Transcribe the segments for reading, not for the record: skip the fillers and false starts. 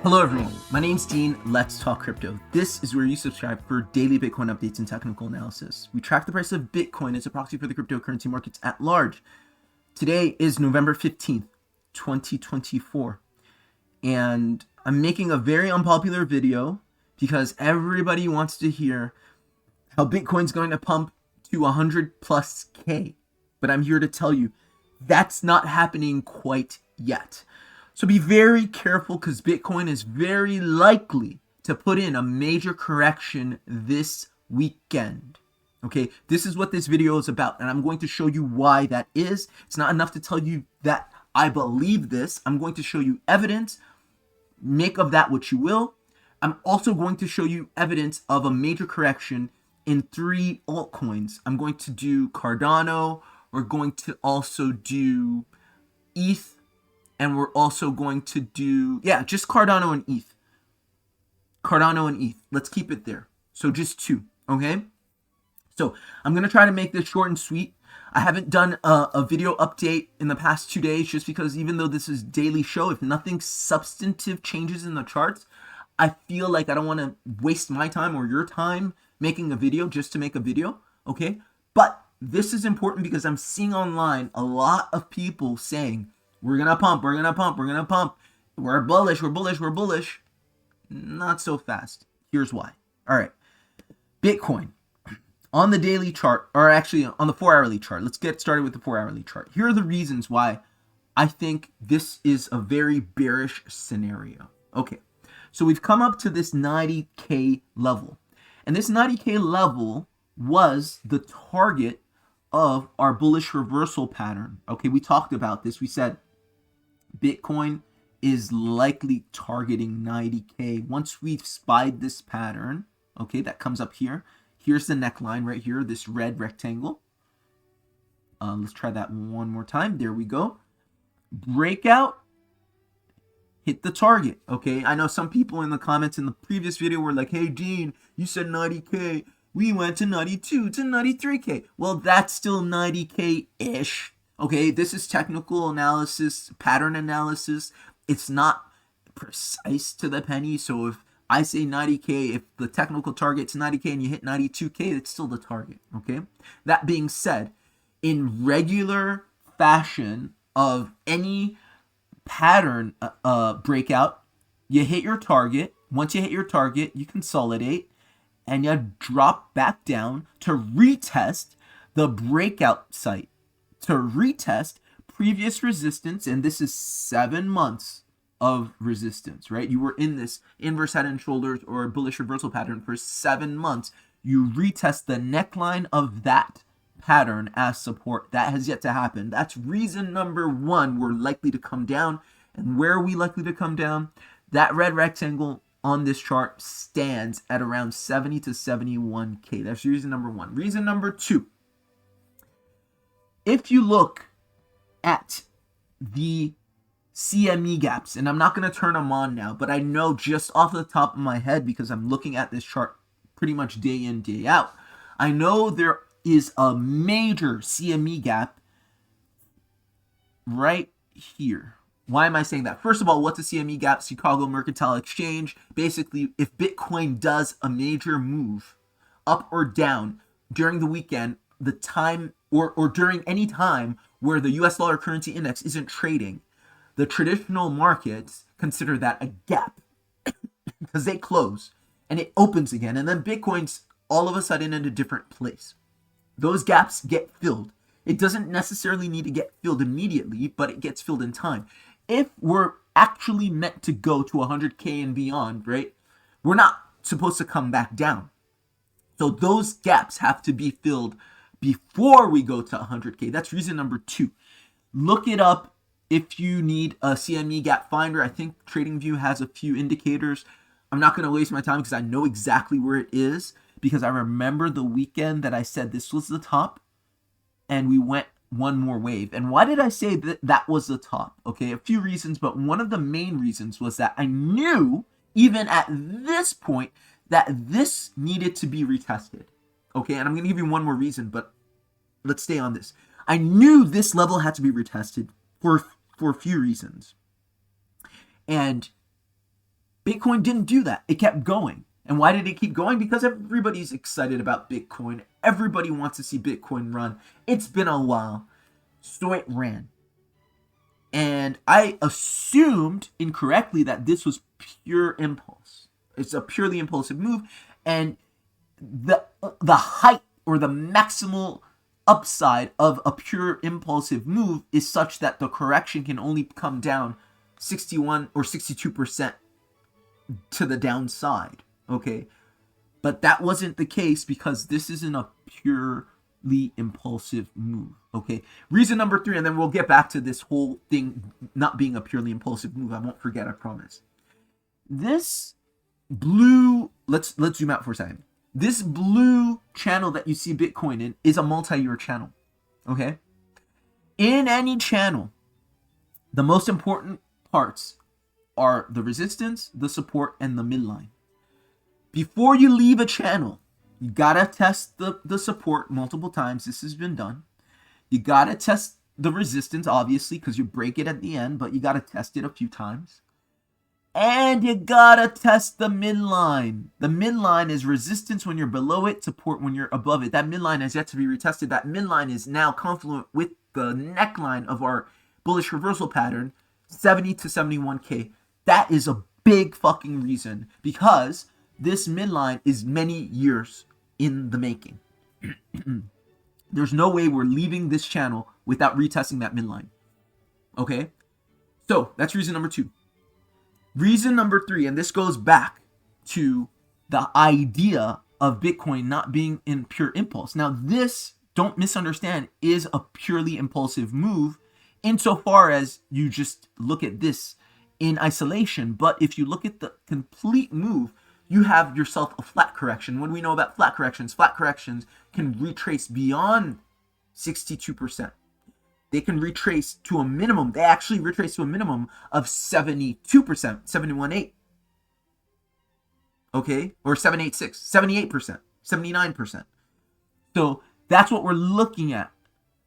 Hello everyone, my name's Dean, let's talk crypto. This is where you subscribe for daily Bitcoin updates and technical analysis. We track the price of Bitcoin as a proxy for the cryptocurrency markets at large. Today is November 15th, 2024, and I'm making a very unpopular video because everybody wants to hear how Bitcoin's going to pump to 100+K, but I'm here to tell you that's not happening quite yet. So be very careful because Bitcoin is very likely to put in a major correction this weekend. Okay, this is what this video is about, and I'm going to show you why that is. It's not enough to tell you that I believe this. I'm going to show you evidence. Make of that what you will. I'm also going to show you evidence of a major correction in 3 altcoins. I'm going to do Cardano. We're going to also do ETH. And we're also going to do, just Cardano and ETH. Cardano and ETH. Let's keep it there. So just 2, okay? So I'm going to try to make this short and sweet. I haven't done a video update in the past 2 days just because even though this is daily show, if nothing substantive changes in the charts, I feel like I don't want to waste my time or your time making a video just to make a video, okay? But this is important because I'm seeing online a lot of people saying, we're going to pump, we're going to pump, we're going to pump. We're bullish, we're bullish, we're bullish. Not so fast. Here's why. All right. Bitcoin on the daily chart, or actually on the 4-hourly chart. Let's get started with the 4-hourly chart. Here are the reasons why I think this is a very bearish scenario. Okay. So we've come up to this 90K level. And this 90K level was the target of our bullish reversal pattern. Okay, we talked about this. We said Bitcoin is likely targeting 90K. Once we've spied this pattern, okay, that comes up here. Here's the neckline right here, this red rectangle. Let's try that one more time. There we go. Breakout, hit the target. Okay, I know some people in the comments in the previous video were like, hey, Dean, you said 90K. We went to 92 to 93K. Well, that's still 90K-ish. Okay, this is technical analysis, pattern analysis. It's not precise to the penny. So if I say 90K, if the technical target's 90K and you hit 92K, it's still the target. Okay, that being said, in regular fashion of any pattern breakout, you hit your target. Once you hit your target, you consolidate and you drop back down to retest the breakout site, to retest previous resistance, and this is 7 months of resistance, right? You were in this inverse head and shoulders or bullish reversal pattern for 7 months. You retest the neckline of that pattern as support. That has yet to happen. That's reason number 1. We're likely to come down. And where are we likely to come down? That red rectangle on this chart stands at around 70 to 71K. That's reason number 1. Reason number 2. If you look at the CME gaps, and I'm not going to turn them on now, but I know just off the top of my head because I'm looking at this chart pretty much day in, day out. I know there is a major CME gap right here. Why am I saying that? First of all, what's a CME gap? Chicago Mercantile Exchange. Basically, if Bitcoin does a major move up or down during the weekend, the time or during any time where the US dollar currency index isn't trading, the traditional markets consider that a gap because they close and it opens again. And then Bitcoin's all of a sudden in a different place. Those gaps get filled. It doesn't necessarily need to get filled immediately, but it gets filled in time. If we're actually meant to go to 100K and beyond, right, we're not supposed to come back down. So those gaps have to be filled before we go to 100K. That's reason number 2. Look it up if you need a CME gap finder. I think TradingView has a few indicators. I'm not going to waste my time because I know exactly where it is because I remember the weekend that I said this was the top and we went one more wave. And why did I say that that was the top? Okay, a few reasons, but one of the main reasons was that I knew even at this point that this needed to be retested. Okay, and I'm going to give you one more reason, but let's stay on this. I knew this level had to be retested for a few reasons. And Bitcoin didn't do that. It kept going. And why did it keep going? Because everybody's excited about Bitcoin. Everybody wants to see Bitcoin run. It's been a while. So it ran. And I assumed incorrectly that this was pure impulse. It's a purely impulsive move. And the height or the maximal upside of a pure impulsive move is such that the correction can only come down 61 or 62% to the downside. Okay, but that wasn't the case because this isn't a purely impulsive move. Okay, reason number 3, and then we'll get back to this whole thing not being a purely impulsive move. I won't forget, I promise. This blue, let's zoom out for a second. This blue channel that you see Bitcoin in is a multi-year channel. Okay, in any channel, the most important parts are the resistance, the support, and the midline. Before you leave a channel, you gotta test the support multiple times. This has been done. You gotta test the resistance, obviously, because you break it at the end, but you gotta test it a few times. And you gotta test the midline. The midline is resistance when you're below it, support when you're above it. That midline has yet to be retested. That midline is now confluent with the neckline of our bullish reversal pattern, 70 to 71K. That is a big fucking reason, because this midline is many years in the making. There's no way we're leaving this channel without retesting that midline. Okay? So that's reason number 2. Reason number 3, and this goes back to the idea of Bitcoin not being in pure impulse. Now this, don't misunderstand, is a purely impulsive move insofar as you just look at this in isolation. But if you look at the complete move, you have yourself a flat correction. What do we know about flat corrections? Flat corrections can retrace beyond 62%. They can retrace to a minimum. They actually retrace to a minimum of 72%, 71.8. Okay? Or 7.86, 78%, 79%. So that's what we're looking at.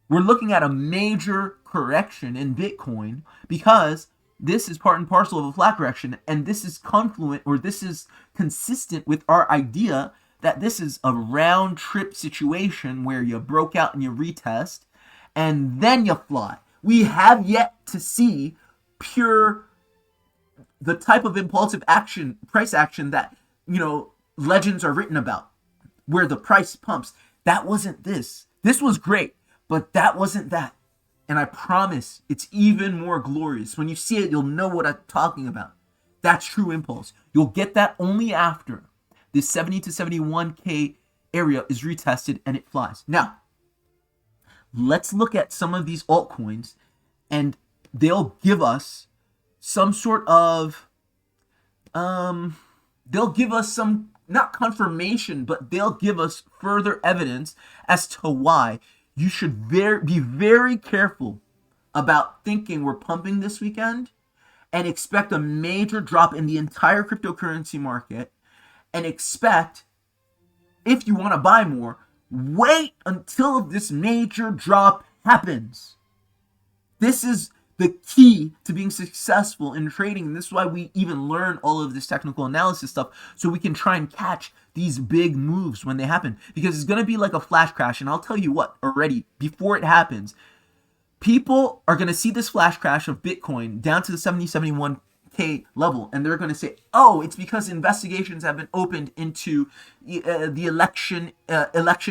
We're looking at a major correction in Bitcoin because this is part and parcel of a flat correction, and this is confluent, or this is consistent with our idea that this is a round trip situation where you broke out and you retest, and then you fly. We have yet to see the type of impulsive action, price action that, legends are written about, where the price pumps. That wasn't this. This was great, but that wasn't that. And I promise it's even more glorious. When you see it, you'll know what I'm talking about. That's true impulse. You'll get that only after this 70 to 71K area is retested and it flies. Now, let's look at some of these altcoins, and they'll give us some sort of, they'll give us some, not confirmation, but they'll give us further evidence as to why you should be very careful about thinking we're pumping this weekend and expect a major drop in the entire cryptocurrency market, and expect, if you want to buy more, wait until this major drop happens. This is the key to being successful in trading. And this is why we even learn all of this technical analysis stuff, so we can try and catch these big moves when they happen. Because it's going to be like a flash crash. And I'll tell you what, already, before it happens, people are going to see this flash crash of Bitcoin down to the 70, 71K level. And they're going to say, oh, it's because investigations have been opened into the election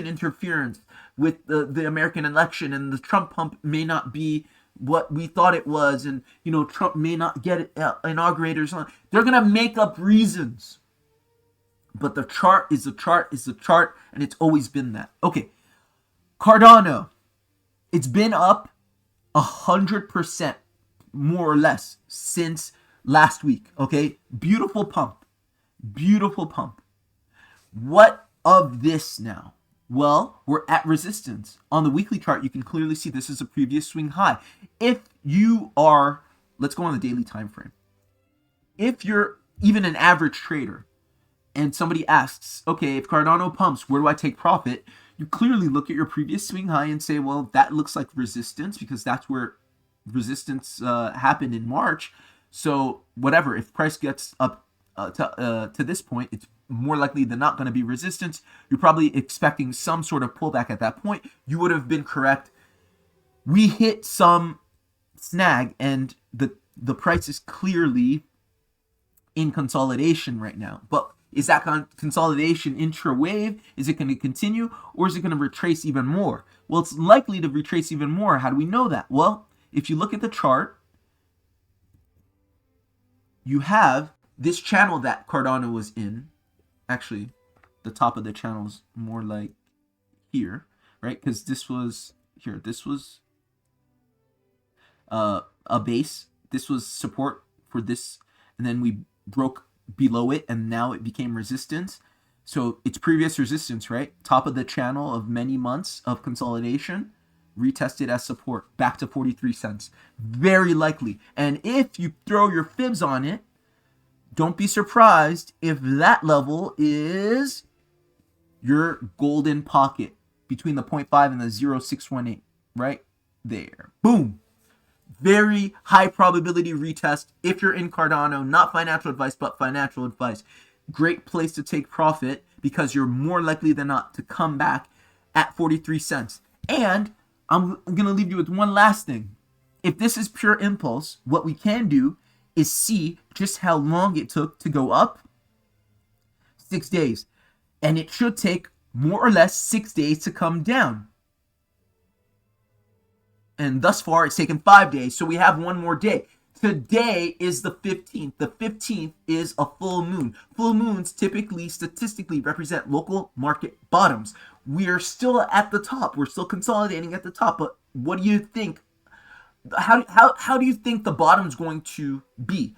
interference with the American election. And the Trump pump may not be what we thought it was, and Trump may not get it inaugurated or something. They're gonna make up reasons, but the chart is the chart is the chart, and it's always been that. Okay, Cardano, it's been up 100% more or less since last week. Okay, beautiful pump. What of this now? Well, we're at resistance. On the weekly chart, you can clearly see this is a previous swing high. If you are, let's go on the daily time frame. If you're even an average trader and somebody asks, okay, if Cardano pumps, where do I take profit? You clearly look at your previous swing high and say, well, that looks like resistance, because that's where resistance happened in March. So whatever, if price gets up to this point, it's more likely than not going to be resistance. You're probably expecting some sort of pullback at that point. You would have been correct. We hit some snag, and the price is clearly in consolidation right now. But is that consolidation intra-wave? Is it going to continue, or is it going to retrace even more? Well, it's likely to retrace even more. How do we know that? Well, if you look at the chart, you have this channel that Cardano was in. Actually, the top of the channel is more like here, right? Because this was here. This was a base. This was support for this, and then we broke below it, and now it became resistance. So it's previous resistance, right? Top of the channel of many months of consolidation, retested as support back to 43 cents. Very likely. And if you throw your fibs on it, don't be surprised if that level is your golden pocket between the 0.5 and the 0.618, right there. Boom. Very high probability retest if you're in Cardano. Not financial advice, but financial advice. Great place to take profit because you're more likely than not to come back at 43 cents. And I'm going to leave you with one last thing. If this is pure impulse, what we can do is see just how long it took to go up. 6 days. And it should take more or less 6 days to come down. And thus far, it's taken 5 days. So we have one more day. Today is the 15th. The 15th is a full moon. Full moons typically, statistically, represent local market bottoms. We are still at the top. We're still consolidating at the top. But what do you think? How do you think the bottom's going to be?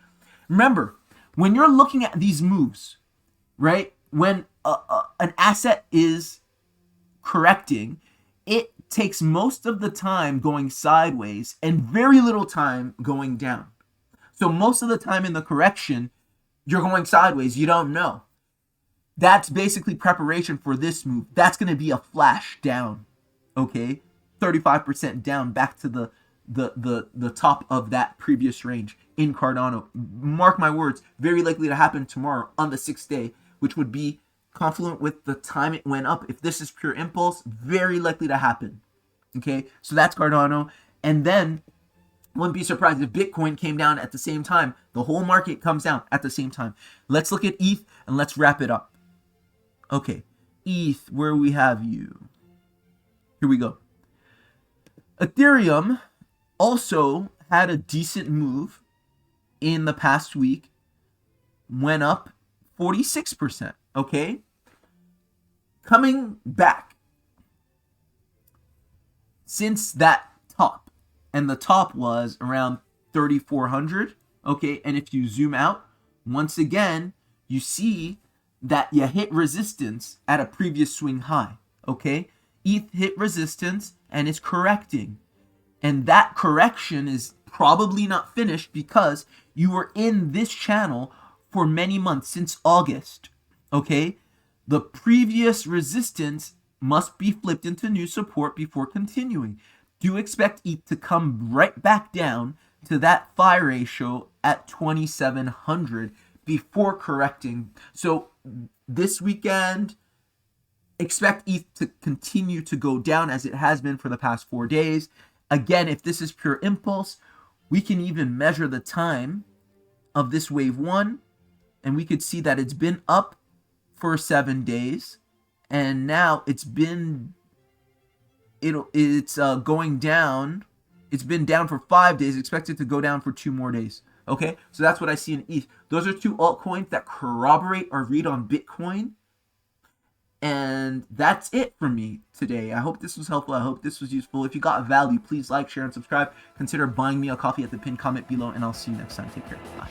Remember, when you're looking at these moves, right? When an asset is correcting, it takes most of the time going sideways and very little time going down. So most of the time in the correction, you're going sideways. You don't know. That's basically preparation for this move. That's going to be a flash down. Okay? 35% down back to the top of that previous range in Cardano. Mark my words, very likely to happen tomorrow on the 6th day, which would be confluent with the time it went up. If this is pure impulse, very likely to happen. Okay, so that's Cardano. And then wouldn't be surprised if Bitcoin came down at the same time. The whole market comes down at the same time. Let's look at ETH and let's wrap it up. Okay, ETH, where we have you. Here we go. Ethereum also had a decent move in the past week. Went up 46%. Okay, coming back since that top, and the top was around 3,400. Okay, and if you zoom out, once again, you see that you hit resistance at a previous swing high. Okay, ETH hit resistance and is correcting, and that correction is probably not finished because you were in this channel for many months, since August. Okay, the previous resistance must be flipped into new support before continuing. Do expect ETH to come right back down to that phi ratio at 2,700 before correcting. So this weekend, expect ETH to continue to go down as it has been for the past 4 days. Again, if this is pure impulse, we can even measure the time of this wave 1, and we could see that it's been up for 7 days, and now it's going down. It's been down for 5 days, expected to go down for 2 more days. Okay, so that's what I see in ETH. Those are 2 altcoins that corroborate our read on Bitcoin. And that's it for me today. I hope this was helpful. I hope this was useful. If you got value, please like, share, and subscribe. Consider buying me a coffee at the pinned comment below, and I'll see you next time. Take care. Bye.